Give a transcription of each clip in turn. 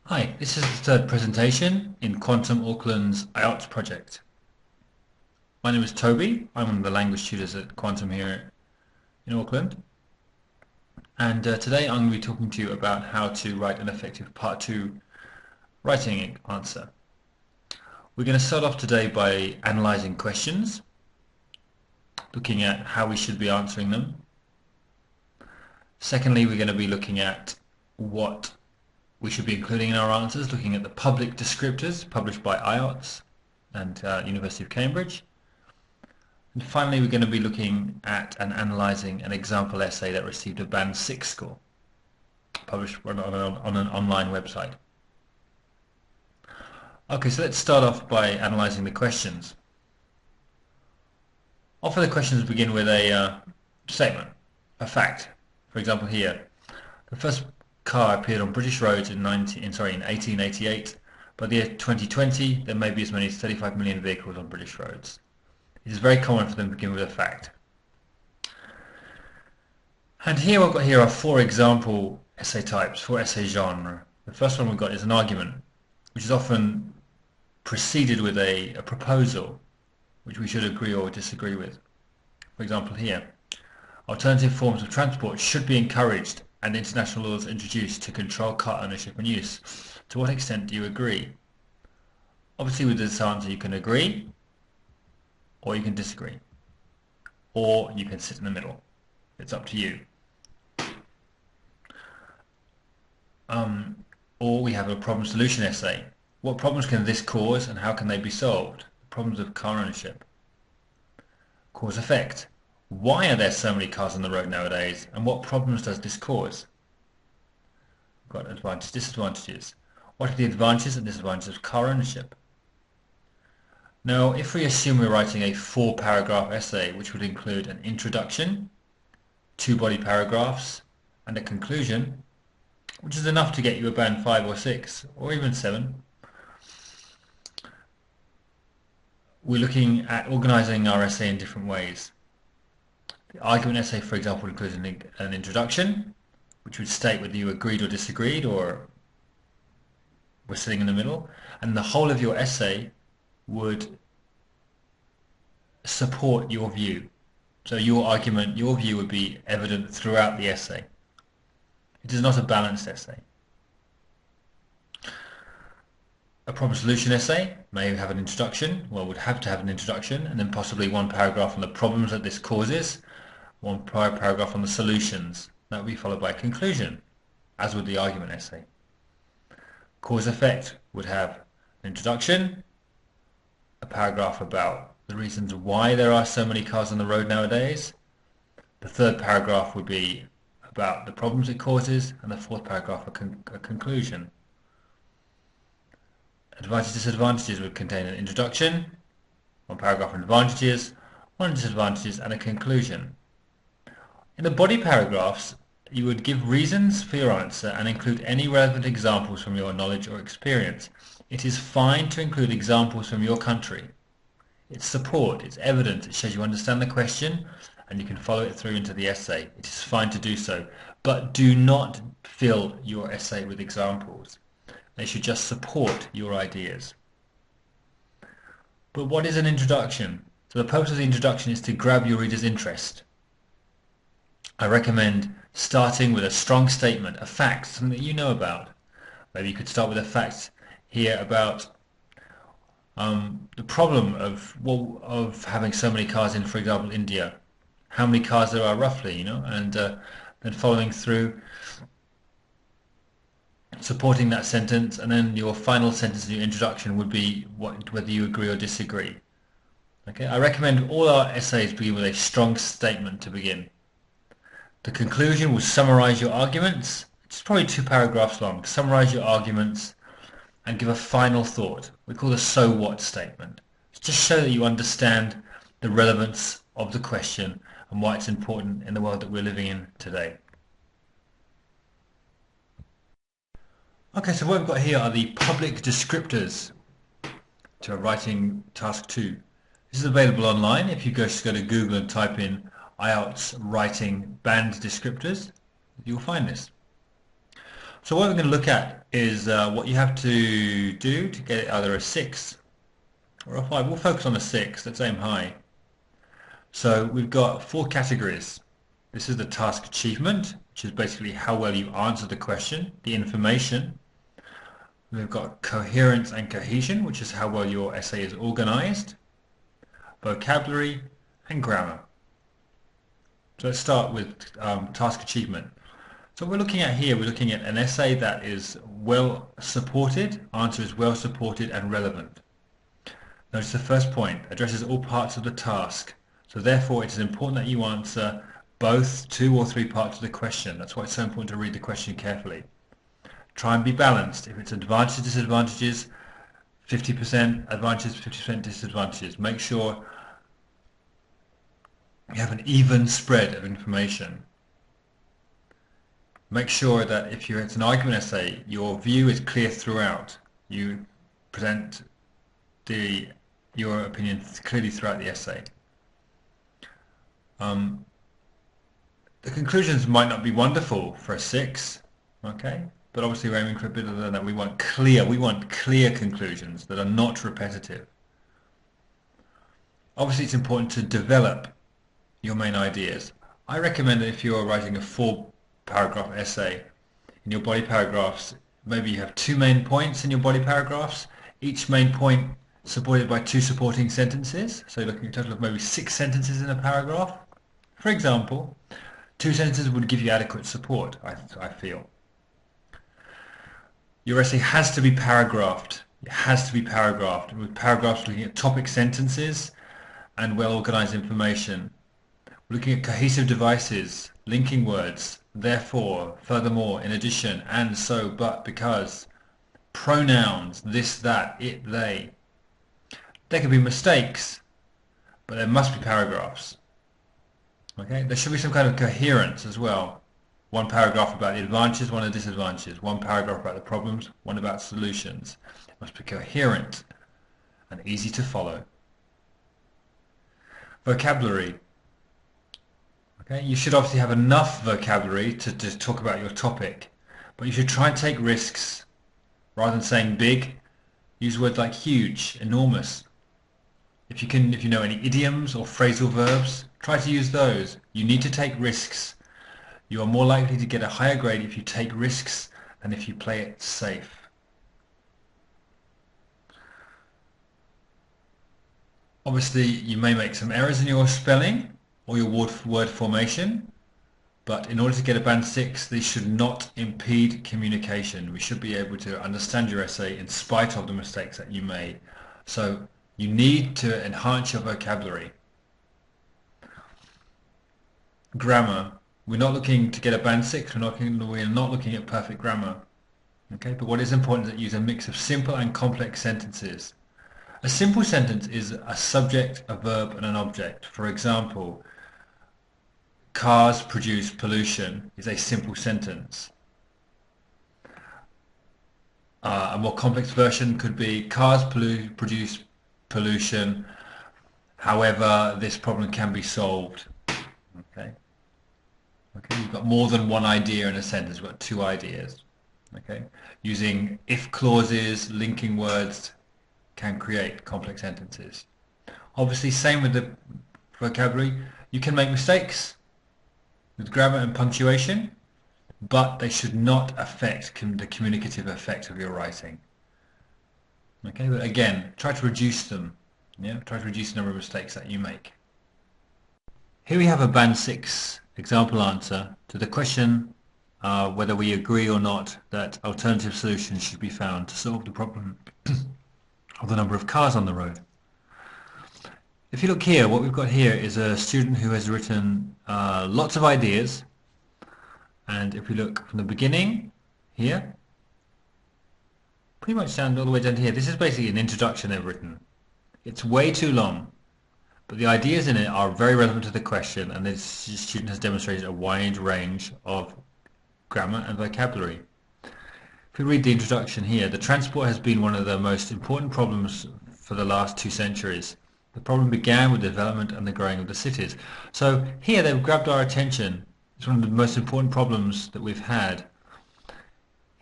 Hi, this is the third presentation in Quantum Auckland's Ielts project. My name is Toby. I'm one of the language tutors at Quantum here in Auckland. And today I'm going to be talking to you about how to write an effective Part 2 writing answer. We're going to start off today by analysing questions, looking at how we should be answering them. Secondly, we're going to be looking at what we should be including in our answers, looking at the public descriptors published by Ielts and University of Cambridge. And finally, we're going to be looking at and analysing an example essay that received a Band 6 score, published on an online website. Okay, so let's start off by analysing the questions. Often the questions begin with a statement, a fact. For example here, the first car appeared on British roads in 1888. By the year 2020, there may be as many as 35 million vehicles on British roads. It is very common for them to begin with a fact. And here what I've got here are four example essay types, four essay genre. The first one we've got is an argument, which is often preceded with a proposal, which we should agree or disagree with. For example here, alternative forms of transport should be encouraged and international laws introduced to control car ownership and use. To what extent do you agree? Obviously with this answer you can agree, or you can disagree, or you can sit in the middle. It's up to you. Or we have a problem solution essay. What problems can this cause and how can they be solved? Problems of car ownership. Cause effect. Why are there so many cars on the road nowadays and what problems does this cause? We've got advantages, disadvantages. What are the advantages and disadvantages of car ownership? Now, if we assume we're writing a 4-paragraph essay, which would include an introduction, 2 body paragraphs, and a conclusion, which is enough to get you a Band 5 or 6, or even 7, we're looking at organising our essay in different ways. The argument essay, for example, includes an introduction, which would state whether you agreed or disagreed, or were sitting in the middle, and the whole of your essay would support your view. So your argument, your view would be evident throughout the essay. It is not a balanced essay. A problem solution essay may have an introduction, well, would have to have an introduction, and then possibly 1 paragraph on the problems that this causes, 1 paragraph on the solutions. That would be followed by a conclusion, as would the argument essay. Cause effect would have an introduction, a paragraph about the reasons why there are so many cars on the road nowadays. The third paragraph would be about the problems it causes, and the fourth paragraph a conclusion. Advantages, disadvantages would contain an introduction, 1 paragraph on advantages, 1 on disadvantages, and a conclusion. In the body paragraphs, you would give reasons for your answer and include any relevant examples from your knowledge or experience. It is fine to include examples from your country. It's support, it's evidence, it shows you understand the question and you can follow it through into the essay. It is fine to do so, but do not fill your essay with examples. They should just support your ideas. But what is an introduction? So the purpose of the introduction is to grab your reader's interest. I recommend starting with a strong statement, a fact, something that you know about. Maybe you could start with a fact here about the problem of having so many cars in, for example, India. How many cars there are roughly, and then following through, supporting that sentence, and then your final sentence in your introduction would be whether you agree or disagree. Okay, I recommend all our essays begin with a strong statement to begin. The conclusion will summarize your arguments. It's probably 2 paragraphs long. Summarize your arguments and give a final thought. We call the so what statement. Just show that you understand the relevance of the question and why it's important in the world that we're living in today. Okay, so what we've got here are the public descriptors to writing task 2. This is available online. If you just go to Google and type in Ielts writing band descriptors, you'll find this. So what we're going to look at is what you have to do to get either a 6 or a 5. We'll focus on a 6. Let's aim high. So we've got 4 categories. This is the task achievement, which is basically how well you answer the question, the information. We've got coherence and cohesion, which is how well your essay is organized, vocabulary, and grammar. So let's start with task achievement. So we're looking at here, we're looking at an essay that is well supported, answer is well supported and relevant. Notice the first point, addresses all parts of the task. So therefore it is important that you answer both 2 or 3 parts of the question. That's why it's so important to read the question carefully. Try and be balanced. If it's advantages, disadvantages, 50% advantages, 50% disadvantages. Make sure you have an even spread of information. Make sure that if it's an argument essay, your view is clear throughout. You present your opinion clearly throughout the essay. The conclusions might not be wonderful for a 6, okay? But obviously we're aiming for a bit other than that. We want clear conclusions that are not repetitive. Obviously it's important to develop your main ideas. I recommend that if you're writing a 4-paragraph essay, in your body paragraphs, maybe you have 2 main points in your body paragraphs, each main point supported by 2 supporting sentences. So you're looking at a total of maybe 6 sentences in a paragraph. For example, 2 sentences would give you adequate support, I feel. Your essay has to be paragraphed. It has to be paragraphed, with paragraphs looking at topic sentences and well-organized information. We're looking at cohesive devices, linking words, therefore, furthermore, in addition, and so, but, because, pronouns, this, that, it, they. There can be mistakes, but there must be paragraphs. Okay, there should be some kind of coherence as well. 1 paragraph about the advantages, 1 the disadvantages, 1 paragraph about the problems, 1 about solutions. It must be coherent and easy to follow. Vocabulary. Okay, you should obviously have enough vocabulary to talk about your topic, but you should try and take risks. Rather than saying big, use words like huge, enormous. If you know any idioms or phrasal verbs, try to use those. You need to take risks. You are more likely to get a higher grade if you take risks than if you play it safe. Obviously, you may make some errors in your spelling or your word formation, but in order to get a band 6, these should not impede communication. We should be able to understand your essay in spite of the mistakes that you made. So you need to enhance your vocabulary. Grammar. We're not looking to get a band 6, we're not looking at perfect grammar. Okay, but what is important is that you use a mix of simple and complex sentences. A simple sentence is a subject, a verb, and an object. For example, cars produce pollution is a simple sentence. A more complex version could be cars produce pollution, however this problem can be solved. Okay. Okay, you've got more than 1 idea in a sentence, you've got 2 ideas. Okay, using if clauses, linking words can create complex sentences. Obviously, same with the vocabulary. You can make mistakes with grammar and punctuation, but they should not affect the communicative effect of your writing. Okay, but again, try to reduce them. Yeah, try to reduce the number of mistakes that you make. Here we have a band 6 example answer to the question whether we agree or not that alternative solutions should be found to solve the problem of the number of cars on the road. If you look here, what we've got here is a student who has written lots of ideas, and if we look from the beginning here, pretty much down all the way down to here, this is basically an introduction they've written. It's way too long, but the ideas in it are very relevant to the question, and this student has demonstrated a wide range of grammar and vocabulary. If we read the introduction here, the transport has been one of the most important problems for the last 2 centuries. The problem began with the development and the growing of the cities. So here they've grabbed our attention. It's one of the most important problems that we've had.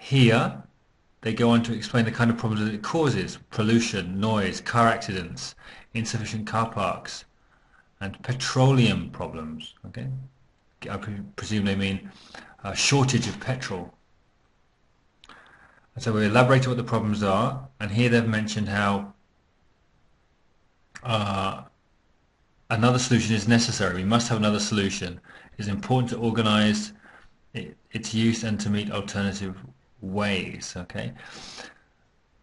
Here, they go on to explain the kind of problems that it causes: pollution, noise, car accidents, insufficient car parks, and petroleum problems. Okay, I presume they mean a shortage of petrol. And so we elaborate what the problems are, and here they've mentioned how another solution is necessary. We must have another solution. It's important to organise its use and to meet alternative ways. Okay,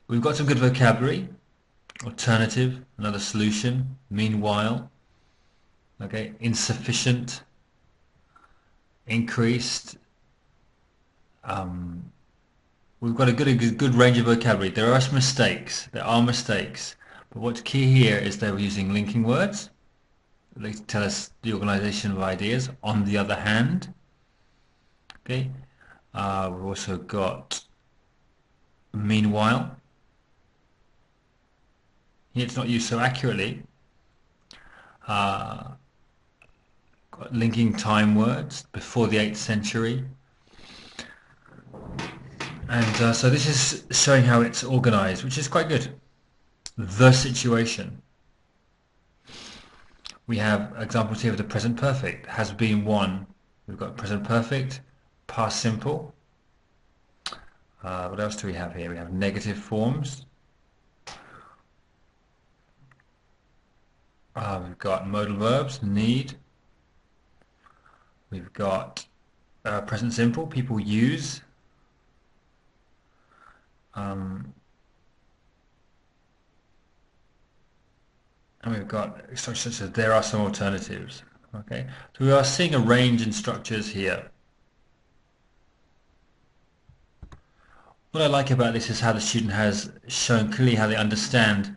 we've got some good vocabulary: alternative, another solution, meanwhile. Okay, insufficient, increased. We've got a good range of vocabulary. There are some mistakes. There are mistakes, but what's key here is they were using linking words. They tell us the organisation of ideas. On the other hand, okay, we've also got meanwhile. Here it's not used so accurately. Got linking time words before the 8th century. And so this is showing how it's organised, which is quite good. The situation. We have examples here of the present perfect. Has been one. We've got present perfect, past simple. What else do we have here? We have negative forms. We've got modal verbs, need. We've got present simple, people use. And we've got structures such as there are some alternatives. Okay, so we are seeing a range in structures here. What I like about this is how the student has shown clearly how they understand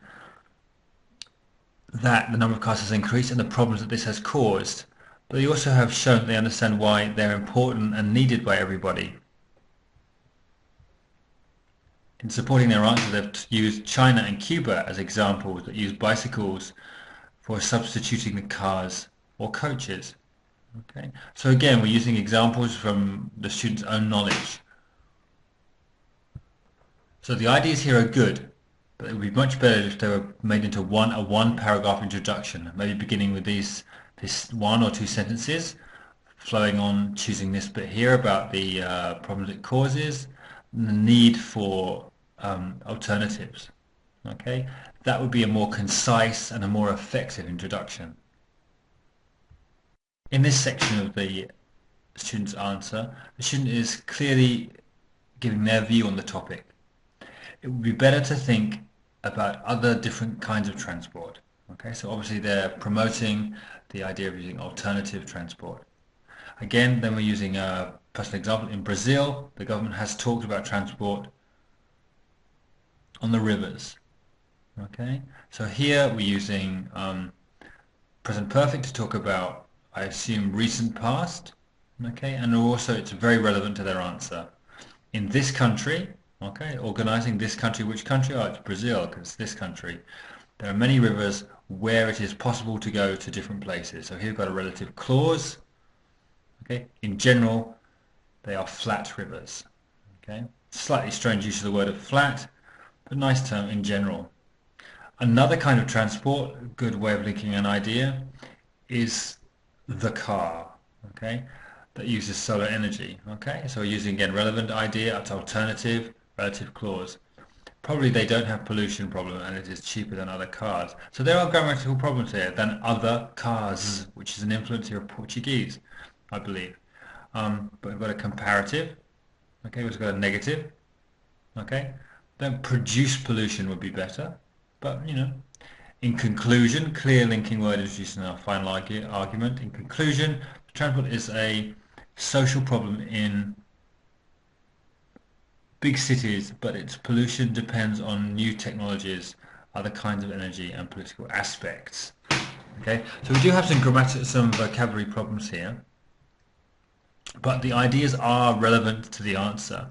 that the number of cars has increased and the problems that this has caused. But they also have shown that they understand why they're important and needed by everybody. In supporting their answer, they've used China and Cuba as examples that use bicycles for substituting the cars or coaches. Okay, so again, we're using examples from the student's own knowledge. So the ideas here are good, but it would be much better if they were made into a one paragraph introduction, maybe beginning with this 1 or 2 sentences, flowing on, choosing this bit here about the problems it causes, and the need for alternatives. Okay, that would be a more concise and a more effective introduction. In this section of the student's answer, the student is clearly giving their view on the topic. It would be better to think about other different kinds of transport. Okay, so obviously they're promoting the idea of using alternative transport. Again, then we're using a personal example. In Brazil, the government has talked about transport on the rivers. Okay, so here we're using present perfect to talk about, I assume, recent past. Okay, and also it's very relevant to their answer. In this country, okay, organizing this country, which country? Oh, it's Brazil, because it's this country. There are many rivers where it is possible to go to different places. So here we've got a relative clause. Okay, in general, they are flat rivers. Okay, slightly strange use of the word of flat, but nice term in general. Another kind of transport, a good way of linking an idea, is the car. Okay, that uses solar energy. Okay, so we're using again relevant idea, it's alternative, relative clause. Probably they don't have pollution problem and it is cheaper than other cars. So there are grammatical problems here than other cars, which is an influence here of Portuguese, I believe. But we've got a comparative. Okay, we've got a negative. Okay, don't produce pollution would be better, but you know. In conclusion, clear linking word introduced in our final argument. In conclusion, transport is a social problem in big cities, but its pollution depends on new technologies, other kinds of energy, and political aspects. Okay, so we do have some vocabulary problems here, but the ideas are relevant to the answer,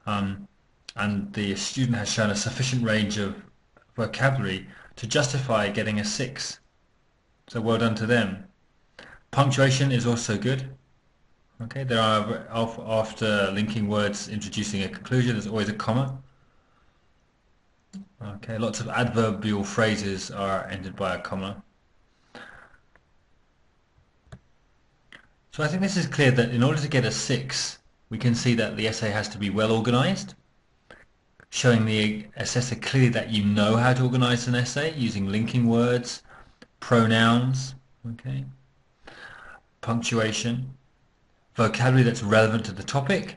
and the student has shown a sufficient range of vocabulary to justify getting a 6. So well done to them. Punctuation is also good. Okay, there are after linking words introducing a conclusion, there's always a comma. Okay, lots of adverbial phrases are ended by a comma. So I think this is clear that in order to get a 6, we can see that the essay has to be well organized, showing the assessor clearly that you know how to organize an essay using linking words, pronouns, okay, punctuation, vocabulary that's relevant to the topic,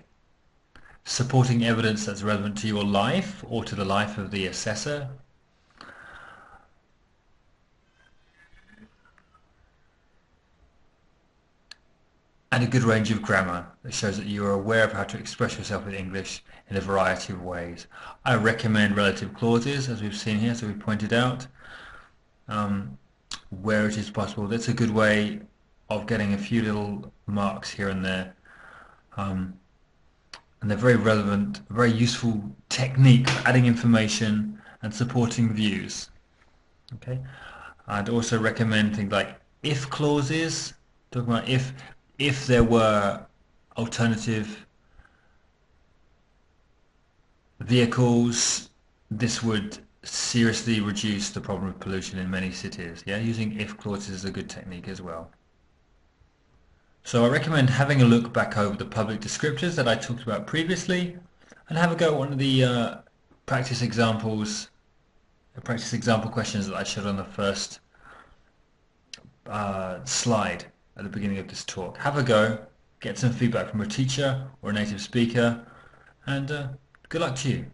supporting evidence that's relevant to your life or to the life of the assessor, and a good range of grammar that shows that you are aware of how to express yourself in English in a variety of ways. I recommend relative clauses, as we've seen here, so we pointed out, where it is possible. That's a good way of getting a few little marks here and there. And they're very relevant, very useful technique for adding information and supporting views. Okay, I'd also recommend things like if clauses, talking about if there were alternative vehicles, this would seriously reduce the problem of pollution in many cities. Yeah, using if clauses is a good technique as well. So I recommend having a look back over the public descriptors that I talked about previously and have a go at one of the practice examples, practice example questions that I showed on the first slide at the beginning of this talk. Have a go, get some feedback from a teacher or a native speaker, and good luck to you.